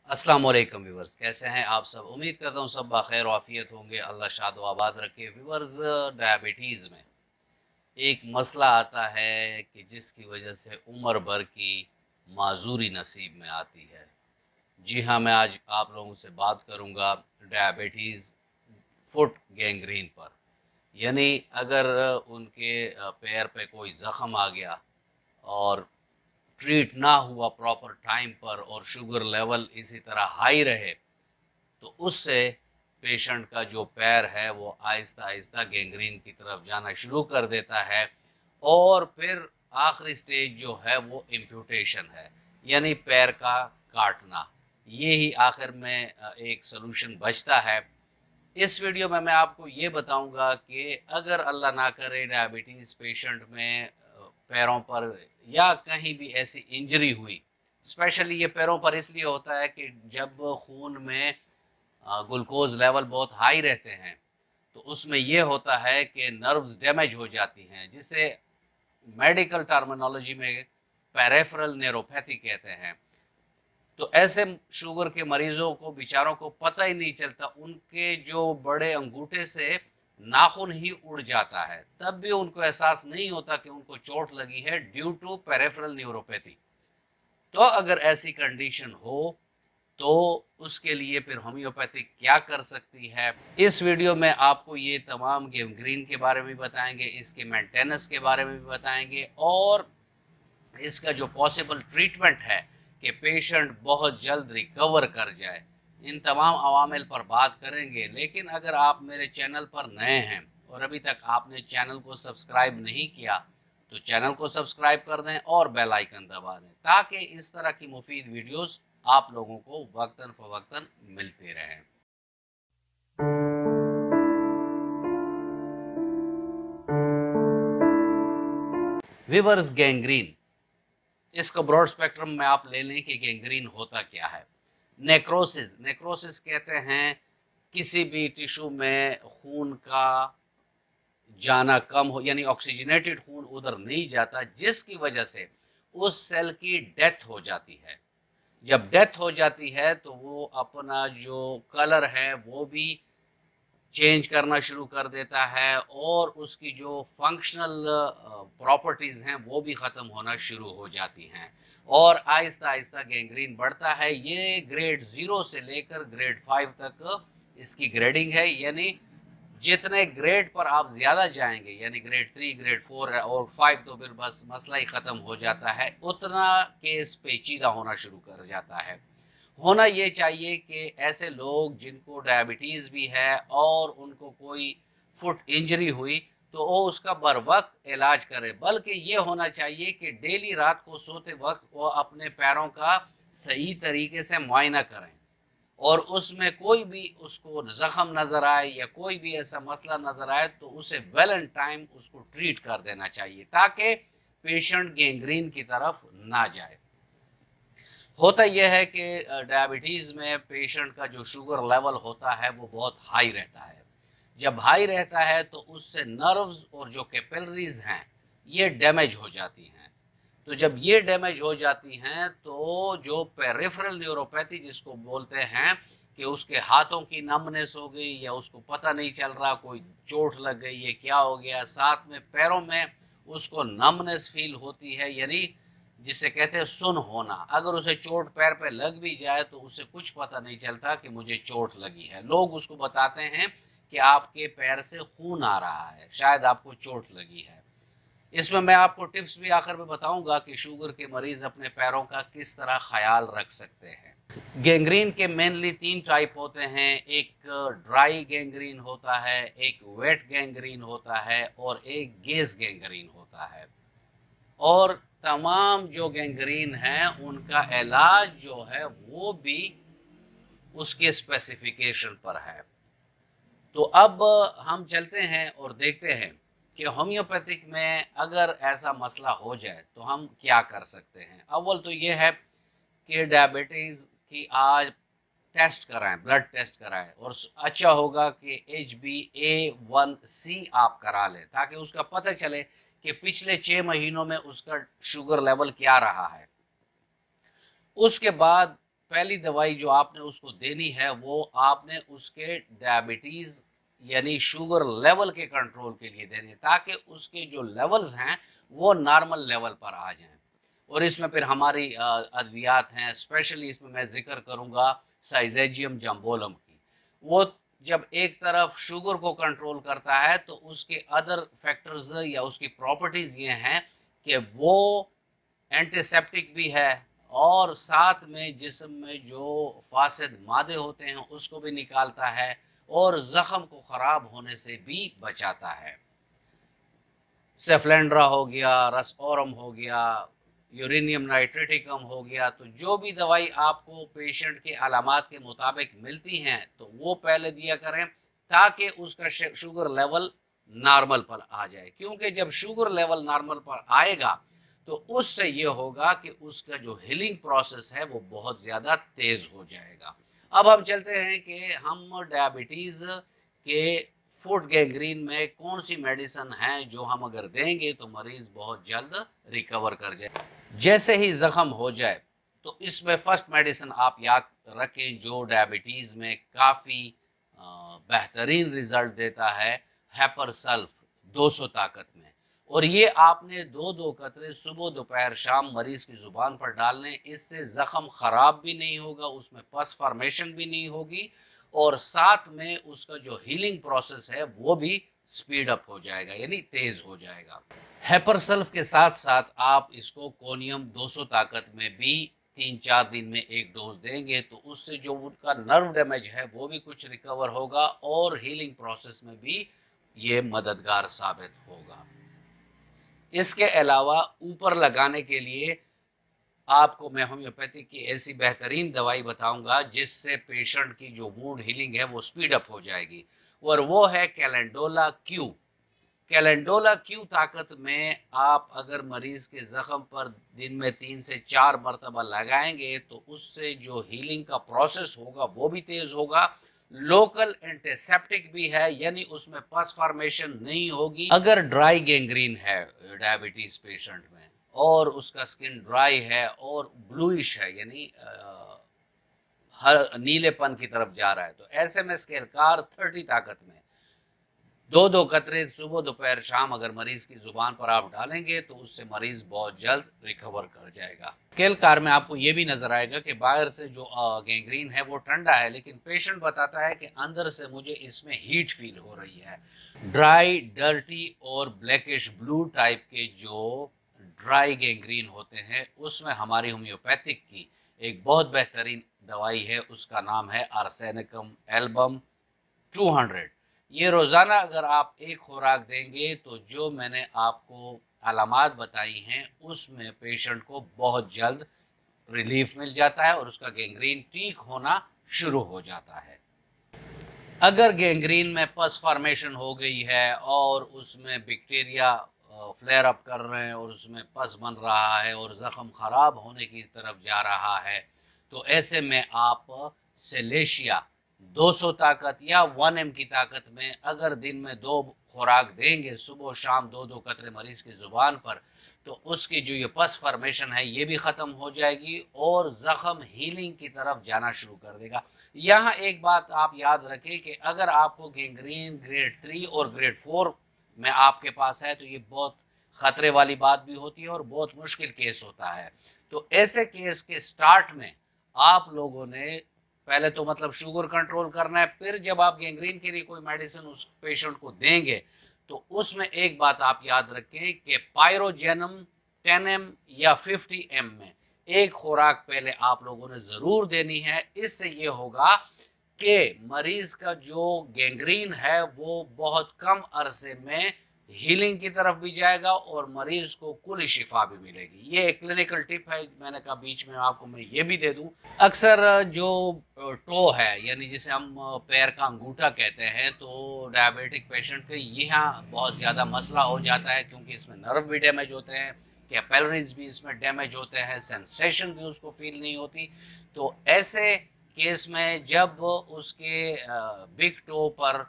अस्सलाम वालेकुम व्यूवर्स, कैसे हैं आप सब। उम्मीद करता हूँ सब बखैर वाफियत होंगे। अल्लाह शाद व आबाद रखे। व्यूवर्स, डायबिटीज़ में एक मसला आता है कि जिसकी वजह से उम्र भर की माजूरी नसीब में आती है। जी हाँ, मैं आज आप लोगों से बात करूँगा डायबिटीज़ फुट गैंग्रीन पर। यानी अगर उनके पैर पे कोई ज़ख़म आ गया और ट्रीट ना हुआ प्रॉपर टाइम पर और शुगर लेवल इसी तरह हाई रहे, तो उससे पेशेंट का जो पैर है वो आहिस्ता आहिस्ता गैंग्रीन की तरफ जाना शुरू कर देता है। और फिर आखिरी स्टेज जो है वो इम्प्यूटेशन है, यानी पैर का काटना। ये ही आखिर में एक सलूशन बचता है। इस वीडियो में मैं आपको ये बताऊंगा कि अगर अल्लाह ना करे डायबिटीज़ पेशेंट में पैरों पर या कहीं भी ऐसी इंजरी हुई, स्पेशली ये पैरों पर इसलिए होता है कि जब खून में ग्लूकोज लेवल बहुत हाई रहते हैं तो उसमें यह होता है कि नर्व्स डैमेज हो जाती हैं, जिसे मेडिकल टर्मिनोलॉजी में पेरिफेरल न्यूरोपैथी कहते हैं। तो ऐसे शुगर के मरीजों को बेचारों को पता ही नहीं चलता, उनके जो बड़े अंगूठे से नाखून ही उड़ जाता है, तब भी उनको एहसास नहीं होता कि उनको चोट लगी है ड्यू टू पेरिफेरल न्यूरोपैथी। तो अगर ऐसी कंडीशन हो तो उसके लिए फिर होम्योपैथी क्या कर सकती है। इस वीडियो में आपको ये तमाम गैंग्रीन के बारे में बताएंगे, इसके मेंटेनेंस के बारे में भी बताएंगे और इसका जो पॉसिबल ट्रीटमेंट है कि पेशेंट बहुत जल्द रिकवर कर जाए। इन तमाम अवामिल पर बात करेंगे। लेकिन अगर आप मेरे चैनल पर नए हैं और अभी तक आपने चैनल को सब्सक्राइब नहीं किया तो चैनल को सब्सक्राइब कर दें और बेल आइकन दबा दें, ताकि इस तरह की मुफीद वीडियोस आप लोगों को वक्तन फवक्तन मिलते रहें। विवर्स, गैंग्रीन, इसको ब्रॉड स्पेक्ट्रम में आप ले लें कि गैंग्रीन होता क्या है। नेक्रोसिस, नेक्रोसिस कहते हैं किसी भी टिश्यू में खून का जाना कम हो, यानी ऑक्सीजनेटेड खून उधर नहीं जाता, जिसकी वजह से उस सेल की डेथ हो जाती है। जब डेथ हो जाती है तो वो अपना जो कलर है वो भी चेंज करना शुरू कर देता है और उसकी जो फंक्शनल प्रॉपर्टीज़ हैं वो भी ख़त्म होना शुरू हो जाती हैं और आहिस्ता आहिस्ता गैंग्रीन बढ़ता है। ये ग्रेड 0 से लेकर ग्रेड 5 तक इसकी ग्रेडिंग है, यानी जितने ग्रेड पर आप ज़्यादा जाएंगे, यानी ग्रेड 3 ग्रेड 4 और 5, तो फिर बस मसला ही ख़त्म हो जाता है, उतना केस पेचीदा होना शुरू कर जाता है। होना ये चाहिए कि ऐसे लोग जिनको डायबिटीज़ भी है और उनको कोई फुट इंजरी हुई तो वो उसका बर वक्त इलाज करे, बल्कि ये होना चाहिए कि डेली रात को सोते वक्त वो अपने पैरों का सही तरीके से मुआयना करें और उसमें कोई भी उसको ज़ख़म नज़र आए या कोई भी ऐसा मसला नज़र आए तो उसे वेल एंड टाइम उसको ट्रीट कर देना चाहिए, ताकि पेशेंट गैंग्रीन की तरफ ना जाए। होता यह है कि डायबिटीज़ में पेशेंट का जो शुगर लेवल होता है वो बहुत हाई रहता है। जब हाई रहता है तो उससे नर्व्स और जो कैपिलरीज हैं ये डैमेज हो जाती हैं। तो जब ये डैमेज हो जाती हैं तो जो पेरिफेरल न्यूरोपैथी जिसको बोलते हैं कि उसके हाथों की नमनेस हो गई या उसको पता नहीं चल रहा कोई चोट लग गई है क्या हो गया, साथ में पैरों में उसको नमनेस फील होती है, यानी जिसे कहते हैं सुन होना। अगर उसे चोट पैर पे लग भी जाए तो उसे कुछ पता नहीं चलता कि मुझे चोट लगी है। लोग उसको बताते हैं कि आपके पैर से खून आ रहा है, शायद आपको चोट लगी है। इसमें मैं आपको टिप्स भी आखिर में बताऊंगा कि शुगर के मरीज अपने पैरों का किस तरह ख्याल रख सकते हैं। गैंग्रीन के मेनली 3 टाइप होते हैं। एक ड्राई गैंग्रीन होता है, एक वेट गैंग्रीन होता है और एक गैस गैंग्रीन होता है। और तमाम जो गैंग्रीन हैं उनका इलाज जो है वो भी उसके स्पेसिफिकेशन पर है। तो अब हम चलते हैं और देखते हैं कि होम्योपैथिक में अगर ऐसा मसला हो जाए तो हम क्या कर सकते हैं। अव्वल तो ये है कि डायबिटीज़ की आज टेस्ट कराएं, ब्लड टेस्ट कराएं और अच्छा होगा कि HbA1c आप करा लें, ताकि उसका पता चले कि पिछले 6 महीनों में उसका शुगर लेवल क्या रहा है। उसके बाद पहली दवाई जो आपने उसको देनी है वो आपने उसके डायबिटीज़ यानी शुगर लेवल के कंट्रोल के लिए देनी है, ताकि उसके जो लेवल्स हैं वो नॉर्मल लेवल पर आ जाएं। और इसमें फिर हमारी अद्वियात हैं, स्पेशली इसमें मैं जिक्र करूंगा साइजेजियम जम्बोलम की। वो जब एक तरफ शुगर को कंट्रोल करता है तो उसके अदर फैक्टर्स या उसकी प्रॉपर्टीज़ ये हैं कि वो एंटीसेप्टिक भी है और साथ में जिस्म में जो फासिद मादे होते हैं उसको भी निकालता है और ज़ख़म को ख़राब होने से भी बचाता है। सेफ्लेंड्रा हो गया, रसओरम हो गया, यूरेनियम नाइट्रेटिकम हो गया, तो जो भी दवाई आपको पेशेंट के अलामात के मुताबिक मिलती हैं तो वो पहले दिया करें, ताकि उसका शुगर लेवल नॉर्मल पर आ जाए। क्योंकि जब शुगर लेवल नॉर्मल पर आएगा तो उससे ये होगा कि उसका जो हीलिंग प्रोसेस है वो बहुत ज़्यादा तेज़ हो जाएगा। अब हम चलते हैं कि हम डायबिटीज़ के फुट गैंग्रीन में कौन सी मेडिसिन है जो हम अगर देंगे तो मरीज़ बहुत जल्द रिकवर कर जाए। जैसे ही ज़ख़म हो जाए तो इसमें फ़र्स्ट मेडिसिन आप याद रखें जो डायबिटीज़ में काफ़ी बेहतरीन रिज़ल्ट देता है, हेपरसल्फ 200 ताकत में। और ये आपने दो कतरे सुबह दोपहर शाम मरीज़ की ज़ुबान पर डालने, इससे ज़ख़म ख़राब भी नहीं होगा, उसमें पस फॉर्मेशन भी नहीं होगी और साथ में उसका जो हीलिंग प्रोसेस है वो भी स्पीड अप हो जाएगा यानी तेज़ हो जाएगा। हेपरसल्फ के साथ साथ आप इसको कोनियम 200 ताकत में भी 3-4 दिन में एक डोज देंगे तो उससे जो उनका नर्व डैमेज है वो भी कुछ रिकवर होगा और हीलिंग प्रोसेस में भी ये मददगार साबित होगा। इसके अलावा ऊपर लगाने के लिए आपको मैं होम्योपैथी की ऐसी बेहतरीन दवाई बताऊंगा जिससे पेशेंट की जो वुंड हीलिंग है वो स्पीड अप हो जाएगी और वो है कैलेंडोला क्यू। कैलेंडोला क्यू ताकत में आप अगर मरीज के ज़ख़म पर दिन में 3 से 4 मरतबा लगाएंगे तो उससे जो हीलिंग का प्रोसेस होगा वो भी तेज़ होगा। लोकल एंटीसेप्टिक भी है यानी उसमें पस फॉर्मेशन नहीं होगी। अगर ड्राई गैंग्रीन है डायबिटीज़ पेशेंट में और उसका स्किन ड्राई है और ब्लूइश है यानी हर नीलेपन की तरफ जा रहा है तो ऐसे में स्केलकार 30 ताकत में 2 कतरे सुबह दोपहर शाम अगर मरीज की जुबान पर आप डालेंगे तो उससे मरीज बहुत जल्द रिकवर कर जाएगा। स्केल कार में आपको ये भी नजर आएगा कि बाहर से जो गैंग्रीन है वो ठंडा है लेकिन पेशेंट बताता है कि अंदर से मुझे इसमें हीट फील हो रही है। ड्राई, डर्टी और ब्लैकिश ब्लू टाइप के जो ड्राई गैंग्रीन होते हैं उसमें हमारी होम्योपैथिक की एक बहुत बेहतरीन दवाई है, उसका नाम है आर्सेनिकम एल्बम 200। ये रोज़ाना अगर आप एक खुराक देंगे तो जो मैंने आपको अलामात बताई हैं उसमें पेशेंट को बहुत जल्द रिलीफ मिल जाता है और उसका गैंग्रीन ठीक होना शुरू हो जाता है। अगर गैंग्रीन में पस फॉर्मेशन हो गई है और उसमें बैक्टीरिया फ्लेयर अप कर रहे हैं और उसमें पस बन रहा है और ज़ख़म ख़राब होने की तरफ जा रहा है तो ऐसे में आप सेलेशिया 200 ताकत या 1 की ताकत में अगर दिन में 2 खुराक देंगे सुबह शाम 2 कतरे मरीज की ज़ुबान पर तो उसकी जो ये पस फॉर्मेशन है ये भी ख़त्म हो जाएगी और ज़ख़म हीलिंग की तरफ जाना शुरू कर देगा। यहाँ एक बात आप याद रखें कि अगर आपको गैंग्रीन ग्रेड 3 और ग्रेड 4 में आपके पास है तो ये बहुत ख़तरे वाली बात भी होती है और बहुत मुश्किल केस होता है। तो ऐसे केस के स्टार्ट में आप लोगों ने पहले तो मतलब शुगर कंट्रोल करना है, फिर जब आप गैंग्रीन के लिए कोई मेडिसिन उस पेशेंट को देंगे तो उसमें एक बात आप याद रखें कि पायरोजेनम 10 या 50 में एक खुराक पहले आप लोगों ने ज़रूर देनी है। इससे ये होगा कि मरीज का जो गैंग्रीन है वो बहुत कम अरसे में हीलिंग की तरफ भी जाएगा और मरीज को कुल शिफा भी मिलेगी। ये एक क्लिनिकल टिप है, मैंने कहा बीच में आपको मैं ये भी दे दूं। अक्सर जो टो है यानी जिसे हम पैर का अंगूठा कहते हैं तो डायबिटिक पेशेंट के यहाँ बहुत ज़्यादा मसला हो जाता है क्योंकि इसमें नर्व भी डैमेज होते हैं, कैपिलरीज भी इसमें डैमेज होते हैं, सेंसेशन भी उसको फील नहीं होती। तो ऐसे केस में जब उसके बिग टो पर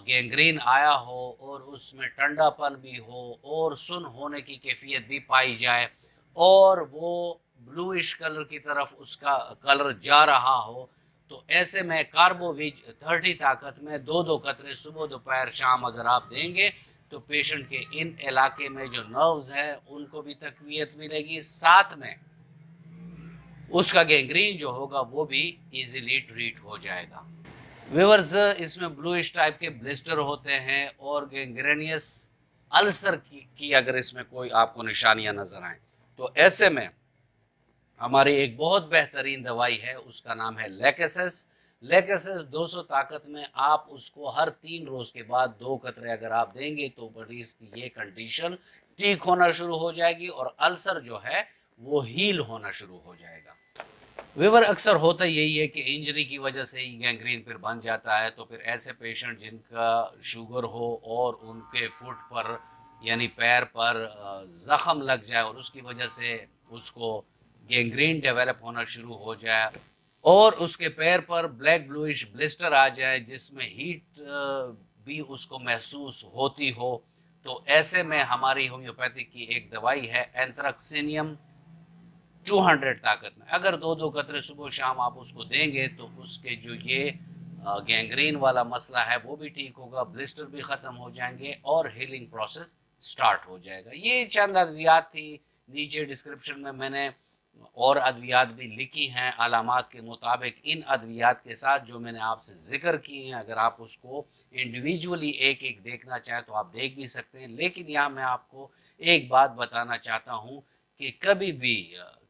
गैंग्रीन आया हो और उसमें ठंडापन भी हो और सुन होने की कैफियत भी पाई जाए और वो ब्लूइश कलर की तरफ उसका कलर जा रहा हो, तो ऐसे में कार्बोविज 30 ताकत में 2-2 कतरे सुबह दोपहर शाम अगर आप देंगे तो पेशेंट के इन इलाके में जो नर्व्स हैं उनको भी तकवीत मिलेगी, साथ में उसका गैंग्रीन जो होगा वो भी इजीली ट्रीट हो जाएगा। व्यूअर्स, इसमें ब्लूइश टाइप के ब्लिस्टर होते हैं और गैंग्रेनियस अल्सर की अगर इसमें कोई आपको निशानियां नजर आए तो ऐसे में हमारी एक बहुत बेहतरीन दवाई है, उसका नाम है लेकेसेस। लेकेसेस 200 ताकत में आप उसको हर 3 रोज के बाद 2 कतरे अगर आप देंगे तो मरीज की ये कंडीशन ठीक होना शुरू हो जाएगी और अल्सर जो है वो हील होना शुरू हो जाएगा। विवर अक्सर होता यही है कि इंजरी की वजह से ही गैंग्रीन फिर बन जाता है, तो फिर ऐसे पेशेंट जिनका शुगर हो और उनके फुट पर यानी पैर पर जख्म लग जाए और उसकी वजह से उसको गैंग्रीन डेवलप होना शुरू हो जाए और उसके पैर पर ब्लैक ब्लूइश ब्लिस्टर आ जाए जिसमें हीट भी उसको महसूस होती हो, तो ऐसे में हमारी होम्योपैथी की एक दवाई है एंथ्रक्सिनियम 200 ताकत में। अगर 2-2 कतरे सुबह शाम आप उसको देंगे तो उसके जो ये गैंग्रीन वाला मसला है वो भी ठीक होगा, ब्लिस्टर भी ख़त्म हो जाएंगे और हीलिंग प्रोसेस स्टार्ट हो जाएगा। ये चंद अद्वियात थी, नीचे डिस्क्रिप्शन में मैंने और अद्वियात भी लिखी हैं अलामात के मुताबिक। इन अद्वियात के साथ जो मैंने आपसे जिक्र किए हैं अगर आप उसको इंडिविजुअली एक एक देखना चाहें तो आप देख भी सकते हैं, लेकिन यहाँ मैं आपको एक बात बताना चाहता हूँ कि कभी भी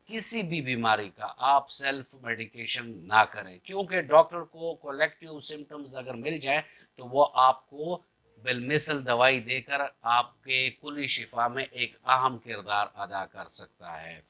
किसी भी बीमारी का आप सेल्फ मेडिकेशन ना करें, क्योंकि डॉक्टर को कलेक्टिव सिम्टम्स अगर मिल जाए तो वो आपको बिलमिसल दवाई देकर आपके कुली शिफा में एक अहम किरदार अदा कर सकता है।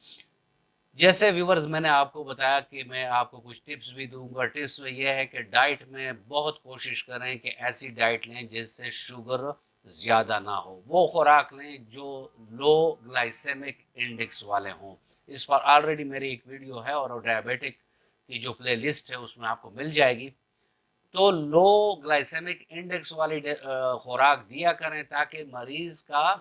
जैसे व्यूवर्स मैंने आपको बताया कि मैं आपको कुछ टिप्स भी दूंगा। टिप्स में यह है कि डाइट में बहुत कोशिश करें कि ऐसी डाइट लें जिससे शुगर ज़्यादा ना हो, वो खुराक लें जो लो ग्लाइसेमिक इंडेक्स वाले हों। इस पर ऑलरेडी मेरी एक वीडियो है और डायबिटिक की जो प्ले लिस्ट है उसमें आपको मिल जाएगी। तो लो ग्लाइसेमिक इंडेक्स वाली खुराक दिया करें ताकि मरीज का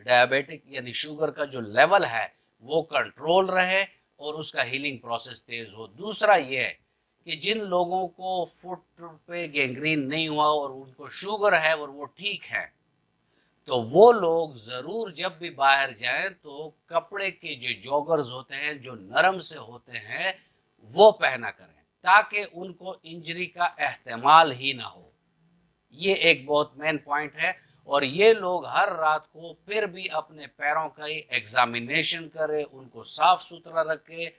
डायबिटिक यानी शुगर का जो लेवल है वो कंट्रोल रहे और उसका हीलिंग प्रोसेस तेज हो। दूसरा ये है कि जिन लोगों को फुट पे गैंग्रीन नहीं हुआ और उनको शुगर है और वो ठीक है, तो वो लोग ज़रूर जब भी बाहर जाएं तो कपड़े के जो जॉगर्स होते हैं जो नरम से होते हैं वो पहना करें ताकि उनको इंजरी का एहतमाल ही ना हो। ये एक बहुत मेन पॉइंट है। और ये लोग हर रात को फिर भी अपने पैरों का एग्जामिनेशन करें, उनको साफ सुथरा रखें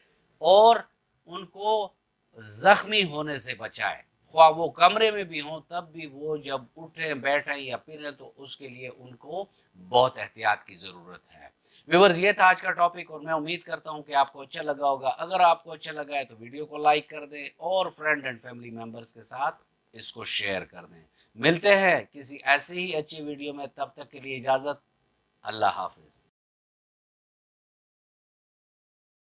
और उनको जख्मी होने से बचाए, ख्वाह वो कमरे में भी हों तब भी वो जब उठें बैठें या फिरें तो उसके लिए उनको बहुत एहतियात की ज़रूरत है। व्यूअर्स, ये था आज का टॉपिक और मैं उम्मीद करता हूँ कि आपको अच्छा लगा होगा। अगर आपको अच्छा लगा है तो वीडियो को लाइक कर दें और फ्रेंड एंड फैमिली मेम्बर्स के साथ इसको शेयर कर दें। मिलते हैं किसी ऐसी ही अच्छी वीडियो में, तब तक के लिए इजाज़त। अल्लाह हाफिज़।